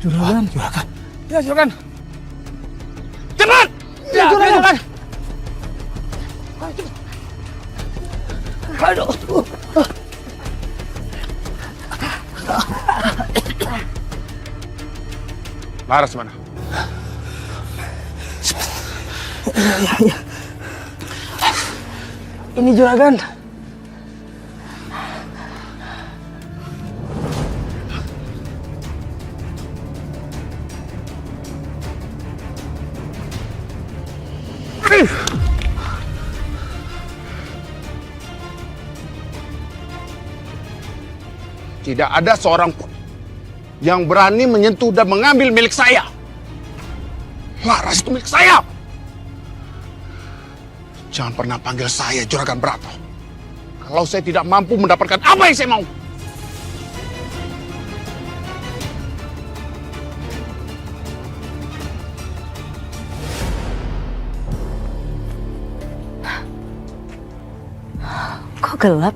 Juragan. Juragan. Ya, Juragan. Cepat! Ya, Juragan. Aduh. Laras mana? Ya. Ini Juragan. Tidak ada seorang pun yang berani menyentuh dan mengambil milik saya. Laras itu milik saya. Jangan pernah panggil saya Juragan Brata. Kalau saya tidak mampu mendapatkan apa yang saya mau. Kok gelap?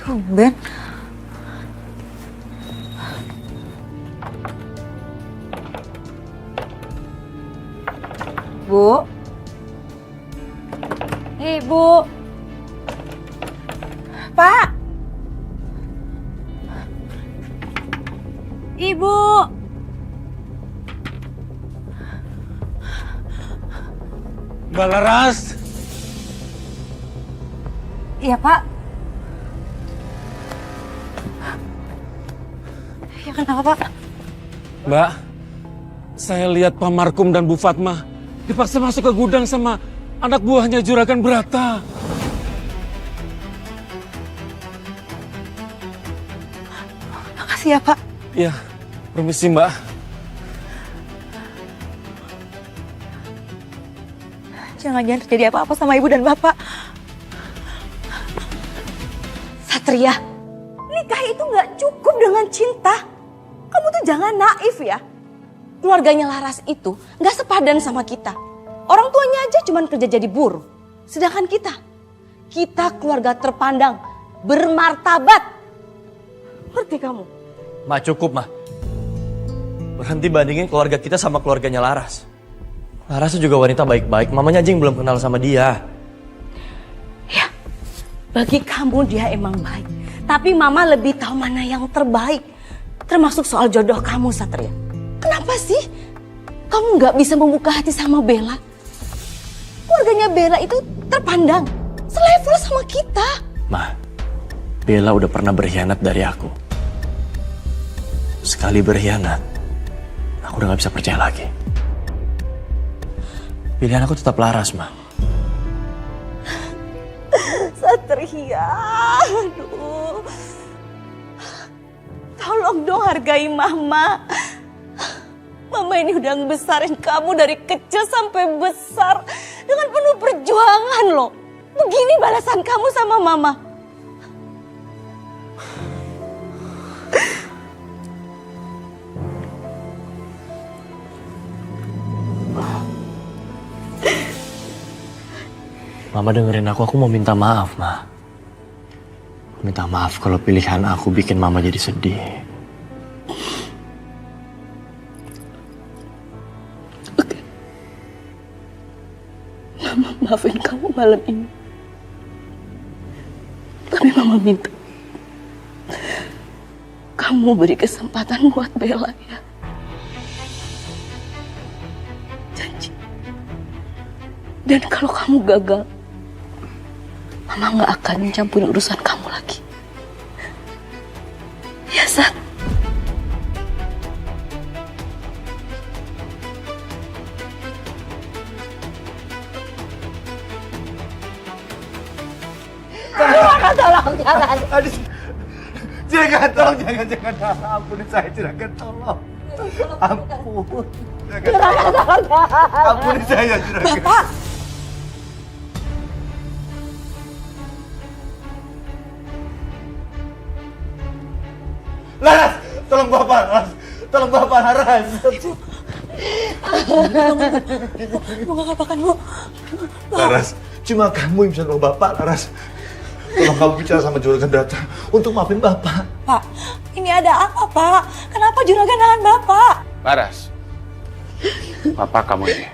Tumben. Bu. Ibu. Pak. Ibu. Mbak Laras. Iya, Pak. Ya, kenapa, Pak? Mbak, saya lihat Pak Markum dan Bu Fatma dipaksa masuk ke gudang sama anak buahnya Juragan Brata. Makasih ya, Pak. Iya, permisi Mbak. Jangan-jangan terjadi apa-apa sama Ibu dan Bapak. Satria, nikah itu nggak cukup dengan cinta. Kamu tuh jangan naif ya. Keluarganya Laras itu nggak sepadan sama kita. Orang tuanya aja cuman kerja jadi buruh. Sedangkan kita keluarga terpandang, bermartabat. Ngerti kamu? Ma, cukup, Ma. Berhenti bandingin keluarga kita sama keluarganya Laras. Laras juga wanita baik-baik, mamanya aja yang belum kenal sama dia. Ya, bagi kamu dia emang baik. Tapi Mama lebih tahu mana yang terbaik. Termasuk soal jodoh kamu, Satria. Kenapa sih kamu nggak bisa membuka hati sama Bella? Keluarganya Bella itu terpandang, selevel sama kita. Ma, Bella udah pernah berkhianat dari aku. Sekali berkhianat, aku udah gak bisa percaya lagi. Pilihan aku tetap Laras, Ma. Satria, aduh. Tolong dong hargai Mama. Mama ini udah ngebesarin kamu dari kecil sampai besar dengan penuh perjuangan loh. Begini balasan kamu sama Mama. Mama dengerin aku mau minta maaf, Ma. Minta maaf kalau pilihan aku bikin Mama jadi sedih. Oke. Mama maafin kamu malam ini. Tapi Mama minta kamu beri kesempatan buat Bella ya. Janji. Dan kalau kamu gagal, Mama gak akan campur urusan kamu lagi. Ya, Sat? Tolong, jangan. Aduh, jangan, tolong, jangan. Ampun saya, juragan, tolong. Ampun. Juragan, tolong. Ampun saya, juragan. Bapak! Laras, tolong bapak, Laras. Tolong bapak, Laras. Mau ngapakan, Bu? Laras, cuma kamu yang bisa tolong bapak, Laras. Tolong kamu bicara sama Juragan Brata untuk maafin Bapak. Pak, ini ada apa, Pak? Kenapa Juragan nahan Bapak? Laras, Bapak kamu ini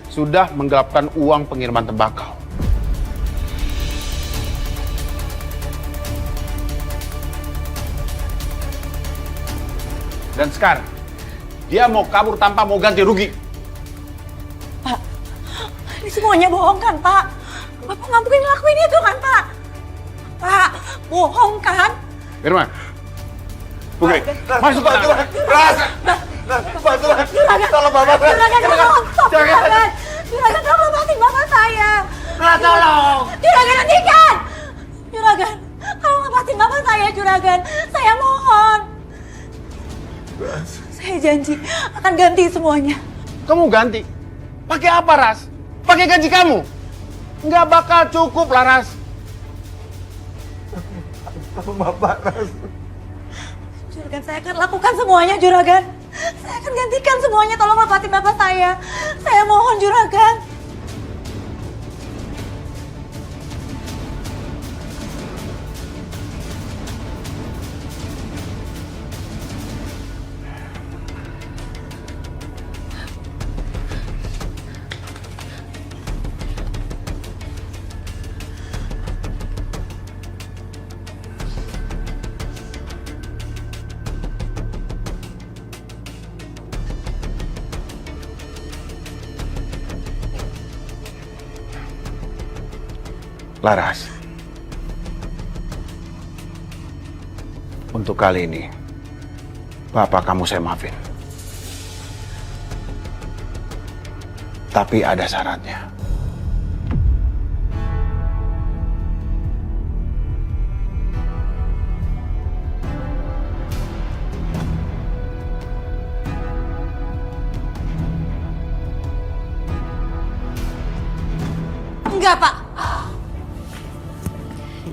sudah menggelapkan uang pengiriman tembakau. Dan sekarang, dia mau kabur tanpa mau ganti rugi. Pak, ini semuanya bohong kan, Pak? Bapak nggak mungkin ngelakuin itu kan, Pak? Pak, bohong kan? Firman, Putri, masuk ke dalam. Ras! Bantuan! Tolong Bapak! Juragan, tolong! Stop, Juragan! Juragan, tolong lepasin Bapak saya! Tolong! Juragan, hentikan! Juragan, tolong lepasin Bapak saya, Juragan! Saya mohon! Saya janji akan ganti semuanya. Kamu ganti? Pakai apa, Ras? Pakai gaji kamu? Nggak bakal cukup, Laras. Tolong Bapak, Ras. Juragan, saya akan lakukan semuanya, Juragan. Saya akan gantikan semuanya. Tolong lepasin Bapak saya. Saya mohon, Juragan. Laras, untuk kali ini, Bapak kamu saya maafin. Tapi ada syaratnya. Enggak, Pak.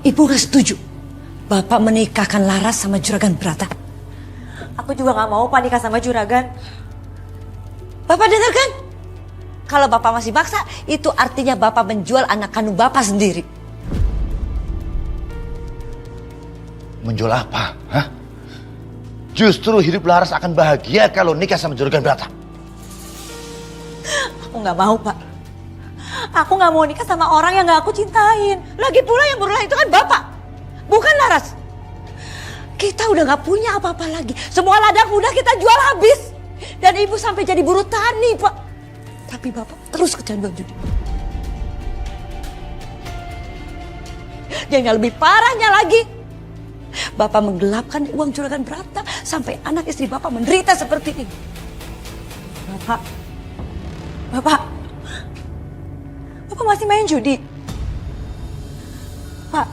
Ibu gak setuju Bapak menikahkan Laras sama Juragan Brata. Aku juga gak mau Pak nikah sama Juragan. Bapak dengar kan? Kalau Bapak masih maksa, itu artinya Bapak menjual anak kandung Bapak sendiri. Menjual apa? Hah? Justru hidup Laras akan bahagia kalau nikah sama Juragan Brata. Aku gak mau, Pak. Aku gak mau nikah sama orang yang gak aku cintain. Lagi pula yang berulah itu kan Bapak, bukan Laras. Kita udah gak punya apa-apa lagi. Semua ladang udah kita jual habis. Dan Ibu sampai jadi buruh tani, Pak. Tapi Bapak terus kecanduan judi. Dan yang lebih parahnya lagi, Bapak menggelapkan uang Juragan Brata sampai anak istri Bapak menderita seperti ini. Bapak masih main judi? Pak,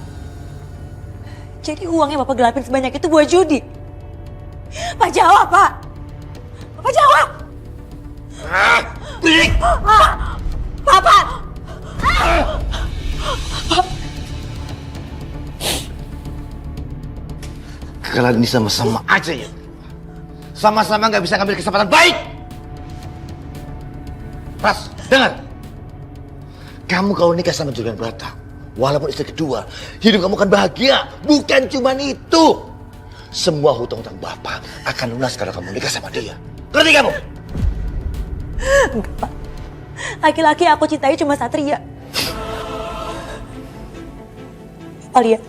jadi uang yang Bapak gelapin sebanyak itu buat judi? Pak, jawab, Pak. Bapak jawab. Bapak. Kalian ini sama-sama aja ya. Sama-sama nggak bisa ngambil kesempatan baik. Ras, dengar. Kamu kalau nikah sama Juragan Brata, walaupun istri kedua, hidup kamu akan bahagia. Bukan cuma itu. Semua hutang-hutang Bapak akan lunas kalau kamu nikah sama dia. Ngerti kamu? Enggak, Pak. Laki-laki yang aku cintai cuma Satria. Pak, lihat.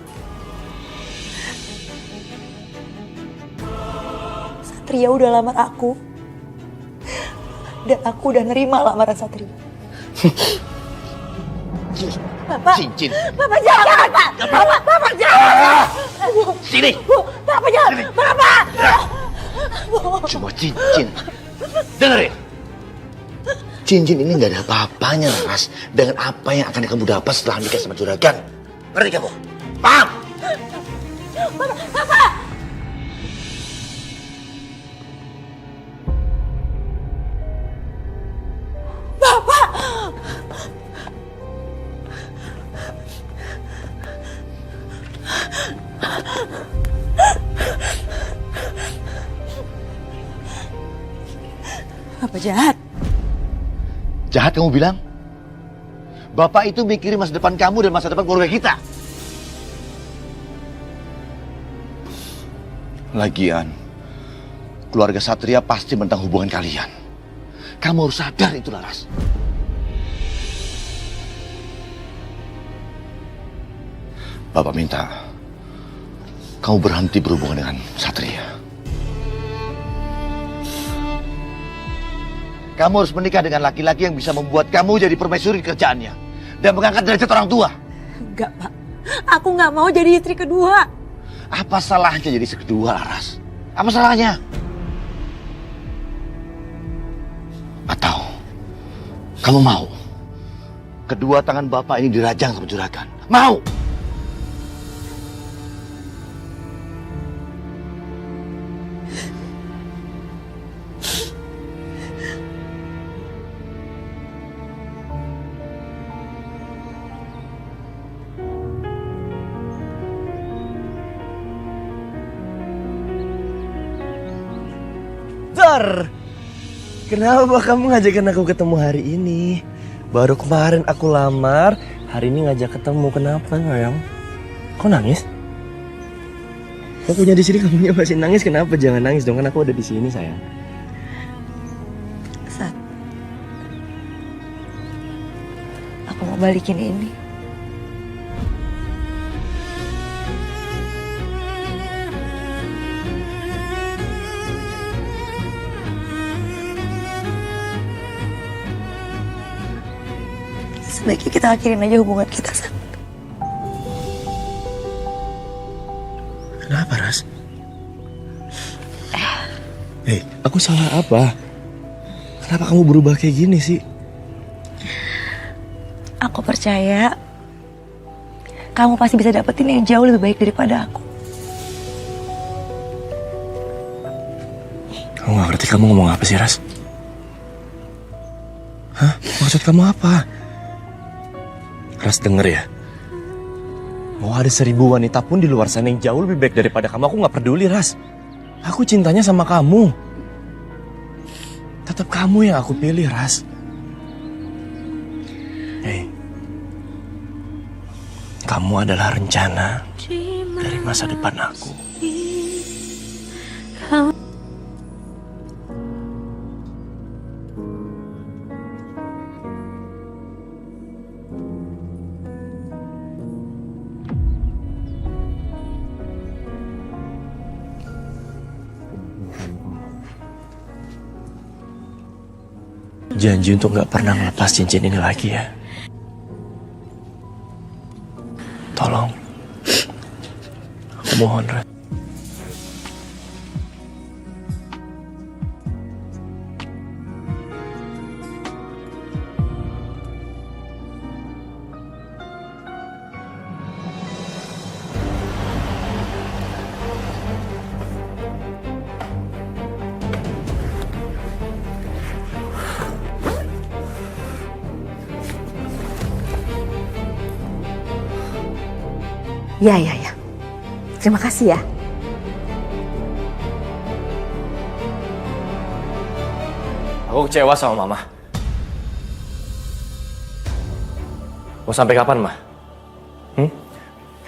Satria udah lamar aku. Dan aku udah nerima lamaran Satria. Bapak, cincin. Bapak jangan, Pak. Bapak jangan. Sini. Bapak jangan. Bapak. Cuma cincin. Dengerin. Cincin ini nggak ada apa-apanya, Ras. Dengan apa yang akan kamu dapat setelah nikah sama Juragan. Ngerti kamu? Paham? Bapak. Apa jahat? Jahat kamu bilang? Bapak itu mikirin masa depan kamu dan masa depan keluarga kita. Lagian, keluarga Satria pasti menentang hubungan kalian. Kamu harus sadar itu, Laras. Bapak minta kamu berhenti berhubungan dengan Satria. Kamu harus menikah dengan laki-laki yang bisa membuat kamu jadi permaisuri kerjaannya dan mengangkat derajat orang tua. Enggak, Pak. Aku nggak mau jadi istri kedua. Apa salahnya jadi istri kedua, Laras? Apa salahnya? Atau kamu mau kedua tangan bapak ini dirajang sama juragan? Mau? Kenapa kamu ngajakin aku ketemu hari ini? Baru kemarin aku lamar, hari ini ngajak ketemu. Kenapa sayang? Kok nangis? Kok punya di sini kamunya masih nangis? Kenapa? Jangan nangis dong, kan aku ada di sini sayang. Sat, aku mau balikin ini. Sebaiknya kita akhirin aja hubungan kita, Sat. Kenapa, Ras? Aku salah apa? Kenapa kamu berubah kayak gini sih? Aku percaya kamu pasti bisa dapetin yang jauh lebih baik daripada aku. Aku gak ngerti kamu ngomong apa sih, Ras? Hah? Maksud kamu apa? Ras, denger ya. Mau ada 1000 wanita pun di luar sana yang jauh lebih baik daripada kamu, aku gak peduli, Ras. Aku cintanya sama kamu. Tetap kamu yang aku pilih, Ras. Kamu adalah rencana dari masa depan aku. Janji untuk gak pernah ngelepas cincin ini lagi ya. Tolong. Aku mohon, Ras. Ya. Terima kasih ya. Aku kecewa sama Mama. Mau sampai kapan, Ma?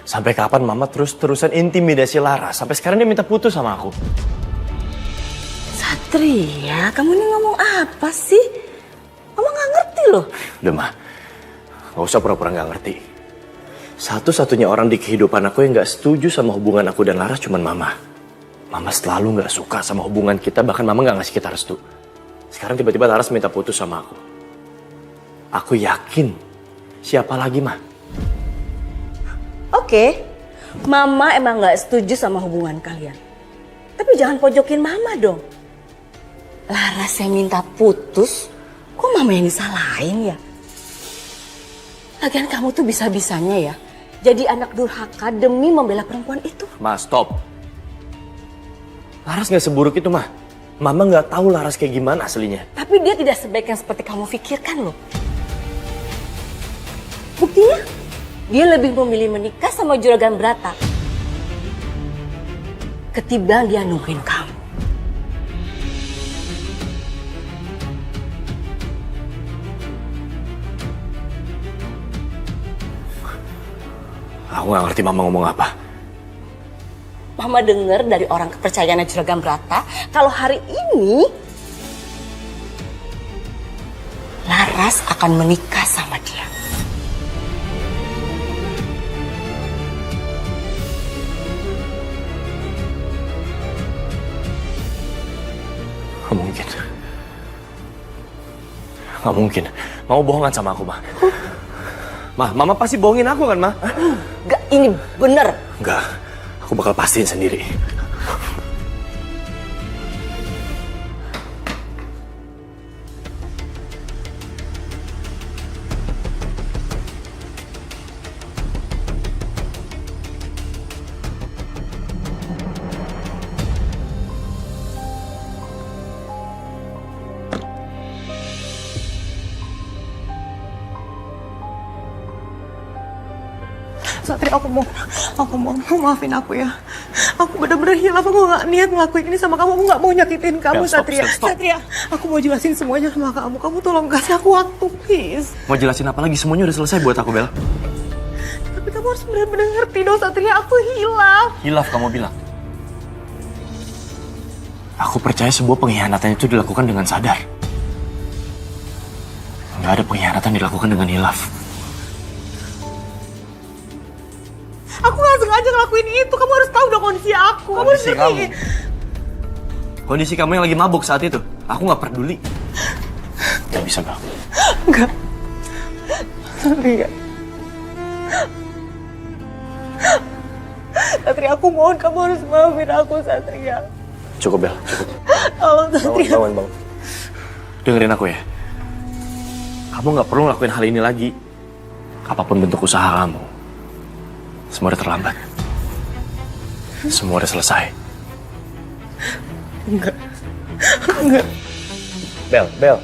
Sampai kapan Mama terus-terusan intimidasi Lara? Sampai sekarang dia minta putus sama aku. Satria, kamu ini ngomong apa sih? Mama gak ngerti loh. Udah, Ma. Gak usah pura-pura gak ngerti. Satu-satunya orang di kehidupan aku yang gak setuju sama hubungan aku dan Laras cuma Mama. Mama selalu gak suka sama hubungan kita, bahkan Mama gak ngasih kita restu. Sekarang tiba-tiba Laras minta putus sama aku. Aku yakin. Siapa lagi, Ma? Oke, Mama emang gak setuju sama hubungan kalian. Tapi jangan pojokin Mama dong. Laras yang minta putus, kok Mama yang disalahin ya? Lagian kamu tuh bisa-bisanya ya jadi anak durhaka demi membela perempuan itu. Ma, stop. Laras gak seburuk itu, Ma. Mama gak tahu Laras kayak gimana aslinya. Tapi dia tidak sebaik yang seperti kamu pikirkan loh. Buktinya, dia lebih memilih menikah sama juragan Brata ketimbang dia nungguin kamu. Aku gak ngerti Mama ngomong apa. Mama dengar dari orang kepercayaannya Juragan Brata kalau hari ini Laras akan menikah sama dia. Gak mungkin. Gak mungkin. Mau bohongan sama aku, Ma. Ma, Mama pasti bohongin aku kan, Ma? Enggak, ini bener. Enggak. Aku bakal pastiin sendiri. Satria, aku mau maafin aku ya. Aku benar-benar hilaf, aku gak niat ngelakuin ini sama kamu. Aku gak mau nyakitin kamu, Stop. Satria, aku mau jelasin semuanya sama kamu. Kamu tolong kasih aku waktu, please. Mau jelasin apa lagi? Semuanya udah selesai buat aku, Bel. Tapi kamu harus benar-benar ngerti dong, Satria. Aku hilaf. Hilaf kamu bilang. Aku percaya sebuah pengkhianatan itu dilakukan dengan sadar. Gak ada pengkhianatan dilakukan dengan hilaf. Aku gak sengaja ngelakuin itu. Kamu harus tahu dong kondisi aku. Kamu harus Kondisi ngerti. Kondisi kamu yang lagi mabuk saat itu. Aku gak peduli. Gak bisa, Bel. Enggak. Satria. Satria, aku mohon kamu harus maafin aku, Satria. Cukup, Bel. Cukup. Tolong, Satria. Bangun. Dengerin aku ya. Kamu gak perlu ngelakuin hal ini lagi. Apapun bentuk usaha kamu. Semua udah terlambat. Semua udah selesai. Enggak. Bel.